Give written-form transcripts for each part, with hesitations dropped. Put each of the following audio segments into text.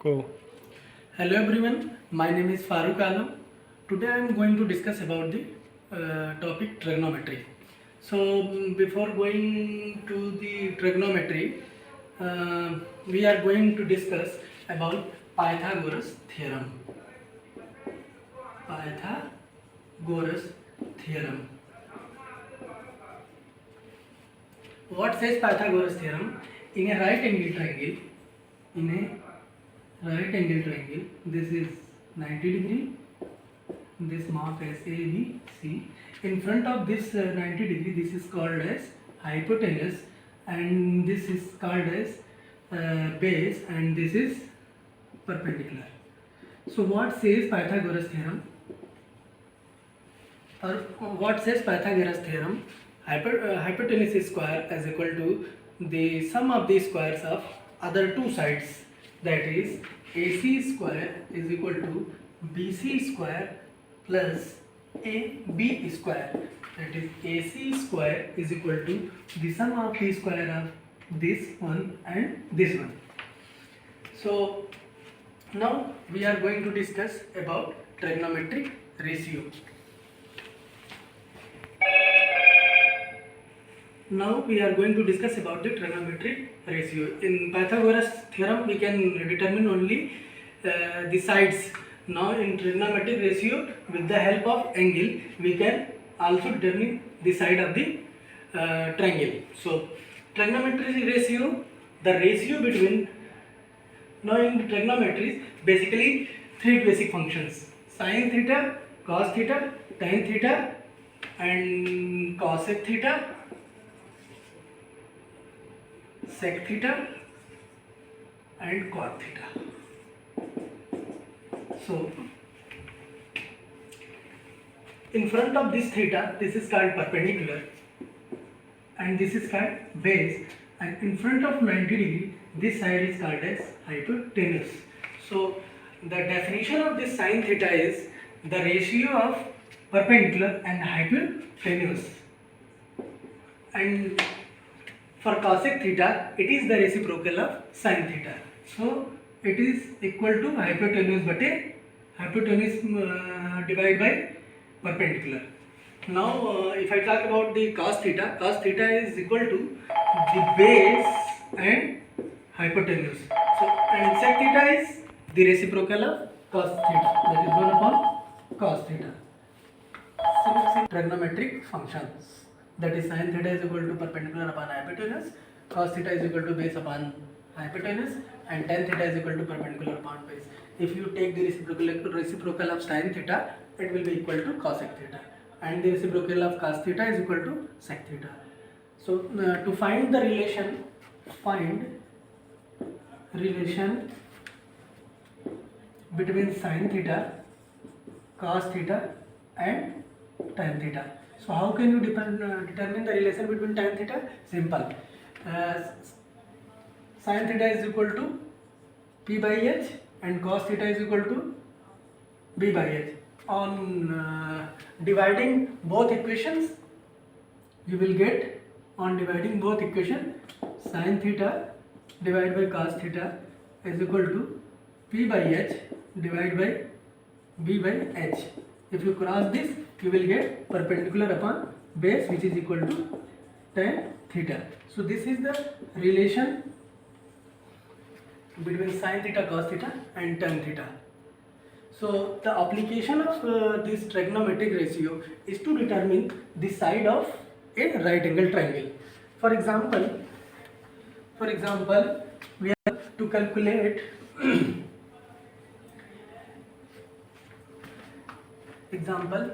Go. Hello everyone, my name is Farooq Alam. Today I am going to discuss about the topic trigonometry. So before going to the trigonometry, we are going to discuss about Pythagoras theorem. Pythagoras theorem. What says Pythagoras theorem? In a right angle triangle, this is 90 degree, this mark as A, B, C. In front of this 90 degree, this is called as hypotenuse, and this is called as base, and this is perpendicular. So what says Pythagoras theorem? Or what says Pythagoras theorem? Hypotenuse square is equal to the sum of the squares of other two sides, that is AC square is equal to BC square plus AB square, that is AC square is equal to the sum of the square of this one and this one. So now we are going to discuss about trigonometric ratio. Now we are going to discuss about the trigonometric ratio. In Pythagoras theorem, we can determine only the sides. Now in trigonometric ratio, with the help of angle, we can also determine the side of the triangle. So trigonometric ratio, the ratio between, now in trigonometry, basically three basic functions: sin theta, cos theta, tan theta, and cosec theta, sec theta, and cot theta. So in front of this theta, this is called perpendicular, and this is called base, and in front of 90 degree, this side is called as hypotenuse. So the definition of this sin theta is the ratio of perpendicular and hypotenuse, and for cosec theta, it is the reciprocal of sin theta. So it is equal to hypotenuse divided by perpendicular. Now if I talk about the cos theta is equal to the base and hypotenuse. So and sec theta is the reciprocal of cos theta, that is 1 upon cos theta. Trigonometric functions, that is sin theta is equal to perpendicular upon hypotenuse, cos theta is equal to base upon hypotenuse, and tan theta is equal to perpendicular upon base. If you take the reciprocal of sin theta, it will be equal to cosec theta, and the reciprocal of cos theta is equal to sec theta. So to find the relation, between sin theta, cos theta, and tan theta. So how can you determine the relation between tan theta? Simple. Sin theta is equal to P by H and cos theta is equal to B by H. On dividing both equations, you will get, on dividing both equations, sin theta divided by cos theta is equal to P by H divided by B by H. If you cross this, you will get perpendicular upon base, which is equal to tan theta. So this is the relation between sin theta, cos theta, and tan theta. So the application of this trigonometric ratio is to determine the side of a right angle triangle. For example, we have to calculate example,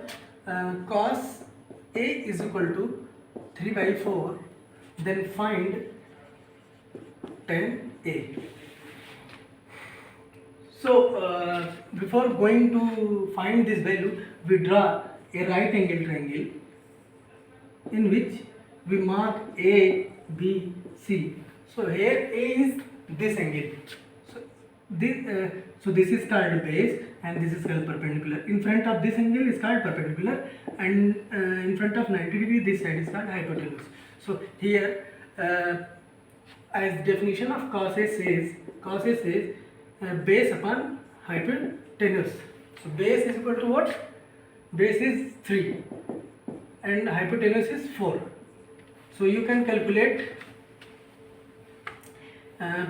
cos A is equal to 3 by 4, then find tan A. So before going to find this value, we draw a right angle triangle in which we mark A, B, C. So here A is this angle. So this is called base and this is called perpendicular. In front of this angle is called perpendicular, and in front of 90 degree this side is called hypotenuse. So here as definition of cos A says base upon hypotenuse. So base is equal to what? Base is 3 and hypotenuse is 4. So you can calculate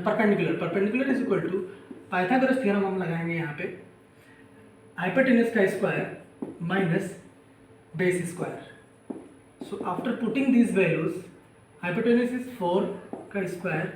perpendicular is equal to Pythagoras theorem हम लगाएंगे यहाँ पे, hypotenuse का square minus base square. So after putting these values, hypotenuse is 4 का square